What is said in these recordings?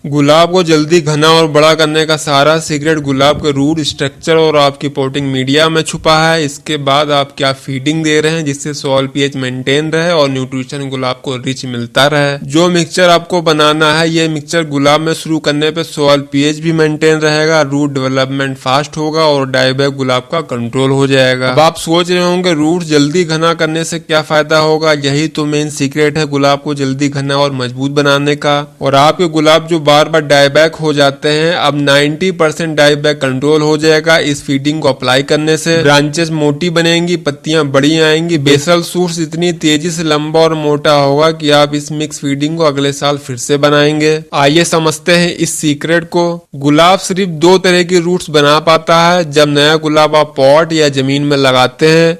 गुलाब को जल्दी घना और बड़ा करने का सारा सीक्रेट गुलाब के रूट स्ट्रक्चर और आपकी पोटिंग मीडिया में छुपा है। इसके बाद आप क्या फीडिंग दे रहे हैं जिससे सॉइल पीएच मेंटेन रहे और न्यूट्रिशन गुलाब को रिच मिलता रहे। जो मिक्सचर आपको बनाना है, ये मिक्सचर गुलाब में शुरू करने पे सॉइल पीएच भी मेंटेन रहेगा, रूट डेवलपमेंट फास्ट होगा और डाईबैक गुलाब का कंट्रोल हो जाएगा। अब आप सोच रहे होंगे रूट जल्दी घना करने से क्या फायदा होगा। यही तो मेन सीक्रेट है गुलाब को जल्दी घना और मजबूत बनाने का। और आपके गुलाब जो बार बार डाईबैक हो जाते हैं, अब 90% डाईबैक कंट्रोल हो जाएगा इस फीडिंग को अप्लाई करने से। ब्रांचेस मोटी बनेंगी, पत्तियां बड़ी आएंगी, बेसल शूट्स इतनी तेजी से लंबा और मोटा होगा कि आप इस मिक्स फीडिंग को अगले साल फिर से बनाएंगे। आइए समझते हैं इस सीक्रेट को। गुलाब सिर्फ 2 तरह की रूट्स बना पाता है जब नया गुलाब आप पॉट या जमीन में लगाते हैं।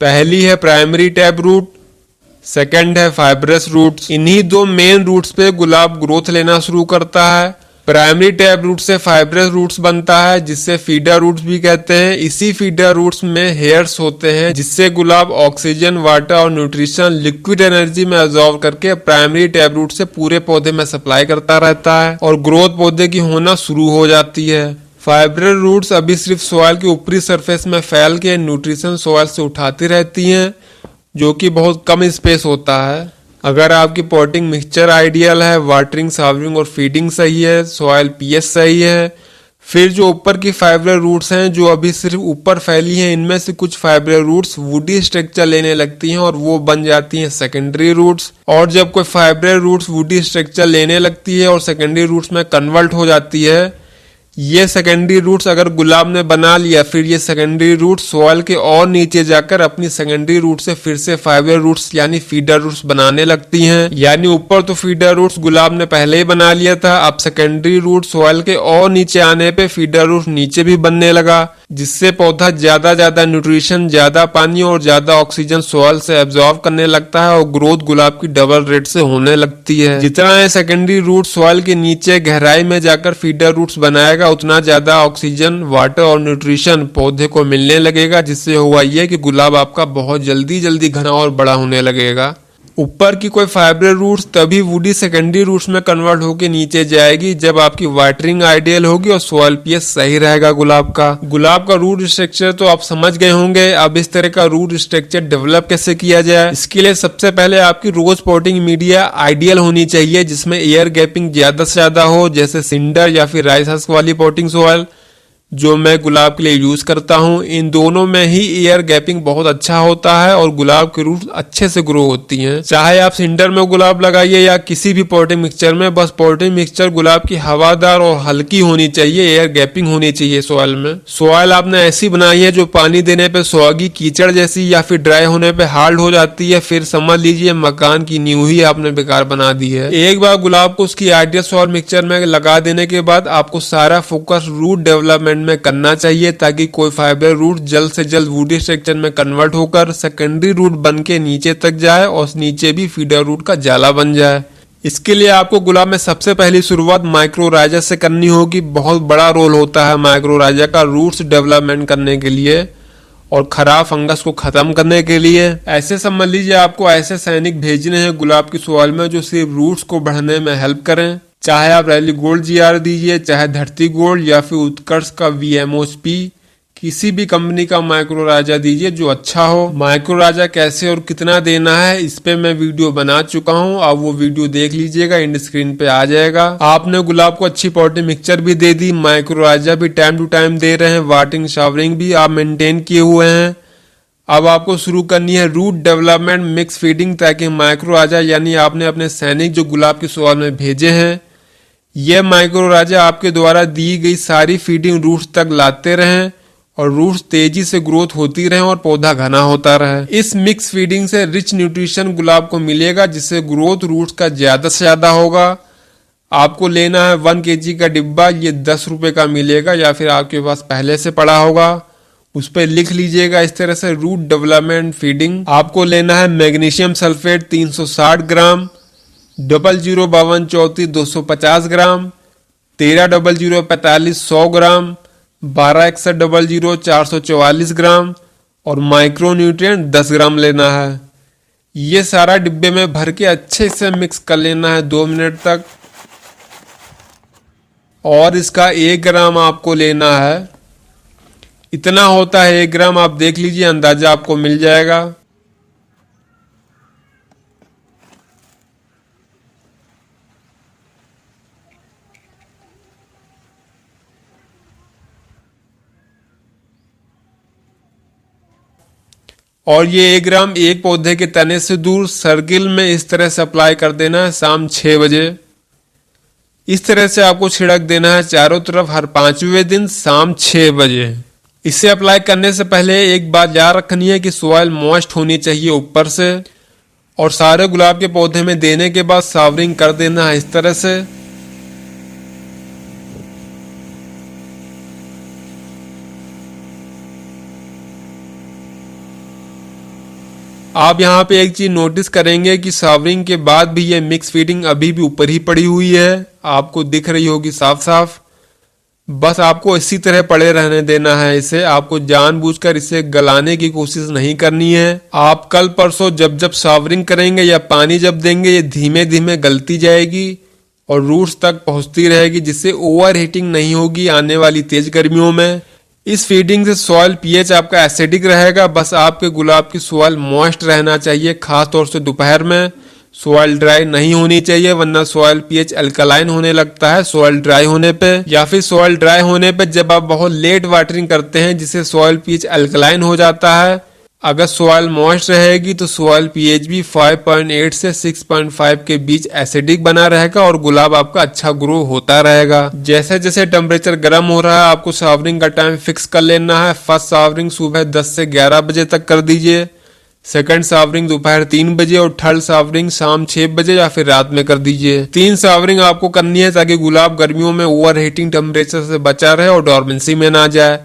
पहली है प्राइमरी टैप रूट, सेकंड है फाइब्रस रूट्स। इन्हीं 2 मेन रूट्स पे गुलाब ग्रोथ लेना शुरू करता है। प्राइमरी टैप रूट से फाइब्रस रूट्स बनता है जिससे फीडर रूट्स भी कहते हैं। इसी फीडर रूट्स में हेयर्स होते हैं जिससे गुलाब ऑक्सीजन, वाटर और न्यूट्रिशन लिक्विड एनर्जी में एब्जॉर्ब करके प्राइमरी टैप रूट से पूरे पौधे में सप्लाई करता रहता है और ग्रोथ पौधे की होना शुरू हो जाती है। फाइब्रस रूट्स अभी सिर्फ सॉइल के ऊपरी सरफेस में फैल के न्यूट्रिशन सॉइल से उठाती रहती हैं, जो कि बहुत कम स्पेस होता है। अगर आपकी पॉटिंग मिक्सचर आइडियल है, वाटरिंग, शावरिंग और फीडिंग सही है, सॉइल पीएच सही है, फिर जो ऊपर की फाइबर रूट्स हैं जो अभी सिर्फ ऊपर फैली हैं, इनमें से कुछ फाइबर रूट्स वुडी स्ट्रक्चर लेने लगती हैं और वो बन जाती हैं सेकेंडरी रूट्स। और जब कोई फाइबर रूट्स वुडी स्ट्रक्चर लेने लगती है और सेकेंडरी रूट्स में कन्वर्ट हो जाती है, ये सेकेंडरी रूट्स अगर गुलाब ने बना लिया, फिर ये सेकेंडरी रूट्स सॉइल के और नीचे जाकर अपनी सेकेंडरी रूट से फिर से फाइबर रूट्स यानी फीडर रूट्स बनाने लगती हैं। यानी ऊपर तो फीडर रूट्स गुलाब ने पहले ही बना लिया था, अब सेकेंडरी रूट सॉइल के और नीचे आने पे फीडर रूट्स नीचे भी बनने लगा, जिससे पौधा ज्यादा न्यूट्रिशन, ज्यादा पानी और ज्यादा ऑक्सीजन सॉइल से एब्जॉर्ब करने लगता है और ग्रोथ गुलाब की डबल रेट से होने लगती है। जितना ये सेकेंडरी रूट सॉइल के नीचे गहराई में जाकर फीडर रूट्स बनाएगा, उतना ज्यादा ऑक्सीजन, वाटर और न्यूट्रिशन पौधे को मिलने लगेगा, जिससे हुआ ये कि गुलाब आपका बहुत जल्दी घना और बड़ा होने लगेगा। ऊपर की कोई फाइबर रूट्स तभी वुडी सेकेंडरी रूट्स में कन्वर्ट होकर नीचे जाएगी जब आपकी वाटरिंग आइडियल होगी और सॉइल पीएच सही रहेगा गुलाब का। गुलाब का रूट स्ट्रक्चर तो आप समझ गए होंगे। अब इस तरह का रूट स्ट्रक्चर डेवलप कैसे किया जाए, इसके लिए सबसे पहले आपकी रोज पॉटिंग मीडिया आइडियल होनी चाहिए जिसमें एयर गैपिंग ज्यादा से ज्यादा हो, जैसे सिंडर या फिर राइस हस्क वाली पॉटिंग सॉइल जो मैं गुलाब के लिए यूज करता हूं। इन दोनों में ही एयर गैपिंग बहुत अच्छा होता है और गुलाब के रूट अच्छे से ग्रो होती हैं। चाहे आप सिंडर में गुलाब लगाइए या किसी भी पॉटिंग मिक्सचर में, बस पॉटिंग मिक्सचर गुलाब की हवादार और हल्की होनी चाहिए, एयर गैपिंग होनी चाहिए सॉइल में। सॉइल आपने ऐसी बनाई है जो पानी देने पे सौगी, कीचड़ जैसी या फिर ड्राई होने पे हार्ड हो जाती है, फिर समझ लीजिए मकान की नींव ही आपने बेकार बना दी है। एक बार गुलाब को उसकी आइडियल सॉइल मिक्सचर में लगा देने के बाद आपको सारा फोकस रूट डेवलपमेंट में करना चाहिए ताकि कोई फाइबर रूट जल्द से जल्द वुडी स्ट्रक्चर में कन्वर्ट होकर सेकेंडरी रूट बन के नीचे तक जाए और नीचे भी फीडर रूट का जाला बन जाए। इसके लिए आपको गुलाब में सबसे पहली शुरुआत माइक्रोराइजा से करनी होगी। बहुत बड़ा रोल होता है माइक्रोराइजा का रूट्स डेवलपमेंट करने के लिए और खराब फंगस को खत्म करने के लिए। ऐसे समझ लीजिए आपको ऐसे सैनिक भेजने हैं गुलाब की सॉइल में जो सिर्फ रूट्स को बढ़ने में हेल्प करें। चाहे आप रैली गोल्ड जीआर दीजिए, चाहे धरती गोल्ड या फिर उत्कर्ष का वीएमओपी, किसी भी कंपनी का माइक्रोराइजा दीजिए जो अच्छा हो। माइक्रोराइजा कैसे और कितना देना है इस पे मैं वीडियो बना चुका हूं, आप वो वीडियो देख लीजिएगा, इंड स्क्रीन पे आ जाएगा। आपने गुलाब को अच्छी पॉटिंग मिक्सचर भी दे दी, माइक्रोराइजा भी टाइम टू टाइम दे रहे हैं, वाटरिंग शावरिंग भी आप मेंटेन किए हुए हैं। अब आपको शुरू करनी है रूट डेवलपमेंट मिक्स फीडिंग, ताकि माइक्रोराइजा यानी आपने अपने सैनिक जो गुलाब की सॉइल में भेजे हैं, यह माइक्रोराइजा आपके द्वारा दी गई सारी फीडिंग रूट्स तक लाते रहें और रूट्स तेजी से ग्रोथ होती रहे और पौधा घना होता रहे। इस मिक्स फीडिंग से रिच न्यूट्रिशन गुलाब को मिलेगा जिससे ग्रोथ रूट्स का ज्यादा से ज्यादा होगा। आपको लेना है 1 kg का डिब्बा, ये 10 रुपए का मिलेगा या फिर आपके पास पहले से पड़ा होगा, उस पर लिख लीजिएगा इस तरह से रूट डेवलपमेंट फीडिंग। आपको लेना है मैग्नीशियम सल्फेट 360 ग्राम, 005234 250 ग्राम, 130045 100 ग्राम, 126100 444 ग्राम और माइक्रोन्यूट्रिएंट 10 ग्राम लेना है। ये सारा डिब्बे में भर के अच्छे से मिक्स कर लेना है 2 मिनट तक। और इसका 1 ग्राम आपको लेना है। इतना होता है 1 ग्राम, आप देख लीजिए, अंदाजा आपको मिल जाएगा। और ये 1 ग्राम एक पौधे के तने से दूर सर्किल में इस तरह से अप्लाई कर देना है शाम 6 बजे। इस तरह से आपको छिड़क देना है चारों तरफ हर 5वें दिन शाम 6 बजे। इसे अप्लाई करने से पहले एक बात याद रखनी है कि सॉइल मॉइस्ट होनी चाहिए ऊपर से। और सारे गुलाब के पौधे में देने के बाद सावरिंग कर देना है इस तरह से। आप यहाँ पे एक चीज नोटिस करेंगे कि सावरिंग के बाद भी ये मिक्स फीडिंग अभी भी ऊपर ही पड़ी हुई है, आपको दिख रही होगी साफ साफ। बस आपको इसी तरह पड़े रहने देना है इसे, आपको जानबूझकर इसे गलाने की कोशिश नहीं करनी है। आप कल परसों जब जब सावरिंग करेंगे या पानी जब देंगे, ये धीमे धीमे गलती जाएगी और रूट्स तक पहुंचती रहेगी, जिससे ओवर हीटिंग नहीं होगी आने वाली तेज गर्मियों में। इस फीडिंग से सॉइल पीएच आपका एसिडिक रहेगा। बस आपके गुलाब की सॉइल मॉइस्ट रहना चाहिए, खास तौर से दोपहर में। सॉइल ड्राई नहीं होनी चाहिए, वरना सॉइल पीएच अल्कलाइन होने लगता है सॉइल ड्राई होने पे। या फिर सॉइल ड्राई होने पे जब आप बहुत लेट वाटरिंग करते हैं, जिससे सॉइल पीएच अल्कलाइन हो जाता है। अगर सॉइल मॉइस्ट रहेगी तो सॉइल पीएच भी 5.8 से 6.5 के बीच एसिडिक बना रहेगा और गुलाब आपका अच्छा ग्रो होता रहेगा। जैसे जैसे टेम्परेचर गर्म हो रहा है, आपको सावरिंग का टाइम फिक्स कर लेना है। फर्स्ट सावरिंग सुबह 10 से 11 बजे तक कर दीजिए, सेकंड सावरिंग दोपहर 3 बजे और थर्ड सावरिंग शाम 6 बजे या फिर रात में कर दीजिए। 3 सावरिंग आपको करनी है ताकि गुलाब गर्मियों में ओवर हीटिंग टेम्परेचर से बचा रहे और डॉर्मेंसी में ना जाए।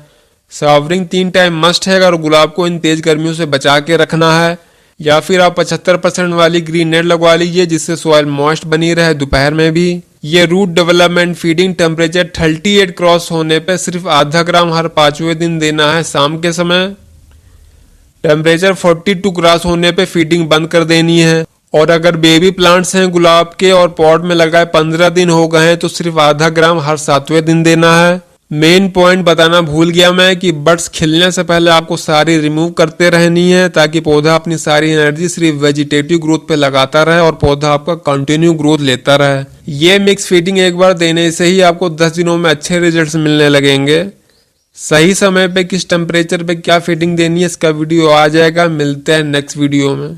सावरिंग 3 टाइम मस्ट है अगर गुलाब को इन तेज गर्मियों से बचा के रखना है। या फिर आप 75% वाली ग्रीन नेट लगवा लीजिए, जिससे सॉइल मॉइस्ट बनी रहे दोपहर में भी। ये root development feeding temperature 38 cross होने पे सिर्फ आधा ग्राम हर 5वें दिन देना है शाम के समय। टेम्परेचर 42 क्रॉस होने पे फीडिंग बंद कर देनी है। और अगर बेबी प्लांट्स हैं गुलाब के और पॉट में लगाए 15 दिन हो गए हैं तो सिर्फ आधा ग्राम हर 7वें दिन देना है। मेन पॉइंट बताना भूल गया मैं कि बड्स खिलने से पहले आपको सारी रिमूव करते रहनी है, ताकि पौधा अपनी सारी एनर्जी सिर्फ वेजिटेटिव ग्रोथ पे लगाता रहे और पौधा आपका कंटिन्यू ग्रोथ लेता रहे। ये मिक्स फीडिंग एक बार देने से ही आपको 10 दिनों में अच्छे रिजल्ट्स मिलने लगेंगे। सही समय पे किस टेम्परेचर पे क्या फीडिंग देनी है इसका वीडियो आ जाएगा। मिलते हैं नेक्स्ट वीडियो में।